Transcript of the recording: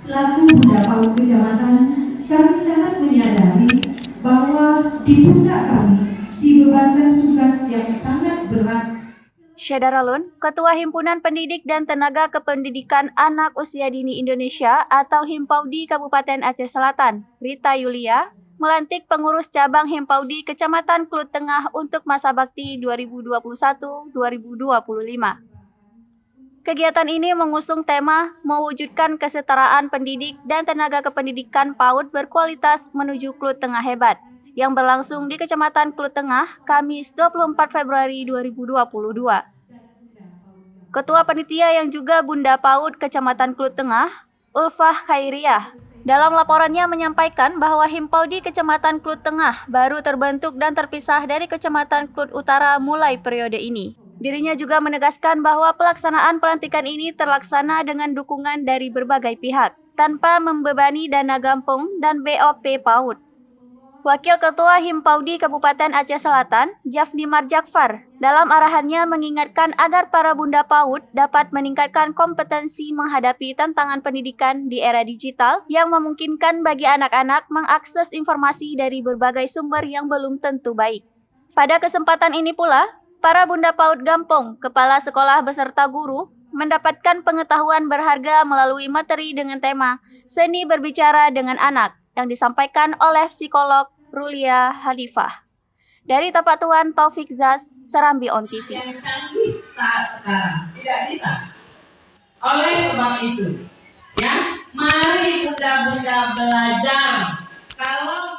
Selaku Bunda PAUD Kecamatan, kami sangat menyadari bahwa di pundak kami dibebankan tugas yang sangat berat. Syedaralun, Ketua Himpunan Pendidik dan Tenaga Kependidikan Anak Usia Dini Indonesia atau Himpaudi Kabupaten Aceh Selatan, Rita Yulia, melantik pengurus cabang Himpaudi Kecamatan Klut Tengah untuk masa bakti 2021-2025. Kegiatan ini mengusung tema mewujudkan kesetaraan pendidik dan tenaga kependidikan PAUD berkualitas menuju Klut Tengah hebat, yang berlangsung di Kecamatan Klut Tengah, Kamis 24 Februari 2022. Ketua Panitia yang juga Bunda PAUD Kecamatan Klut Tengah, Ulfah Khairiyah, dalam laporannya menyampaikan bahwa Himpaudi Kecamatan Klut Tengah baru terbentuk dan terpisah dari Kecamatan Klut Utara mulai periode ini. Dirinya juga menegaskan bahwa pelaksanaan pelantikan ini terlaksana dengan dukungan dari berbagai pihak, tanpa membebani dana gampung dan BOP PAUD. Wakil Ketua Himpaudi Kabupaten Aceh Selatan, Jafni Marjakfar, dalam arahannya mengingatkan agar para Bunda PAUD dapat meningkatkan kompetensi menghadapi tantangan pendidikan di era digital yang memungkinkan bagi anak-anak mengakses informasi dari berbagai sumber yang belum tentu baik. Pada kesempatan ini pula, para Bunda PAUD Gampong, kepala sekolah beserta guru, mendapatkan pengetahuan berharga melalui materi dengan tema Seni Berbicara dengan Anak yang disampaikan oleh psikolog Rulia Hanifah. Dari Tapatuan Taufik Zaz, Serambi On TV. Yang canggih saat sekarang tidak bisa. Oleh sebab itu, ya, mari bunda-bunda belajar. Kalau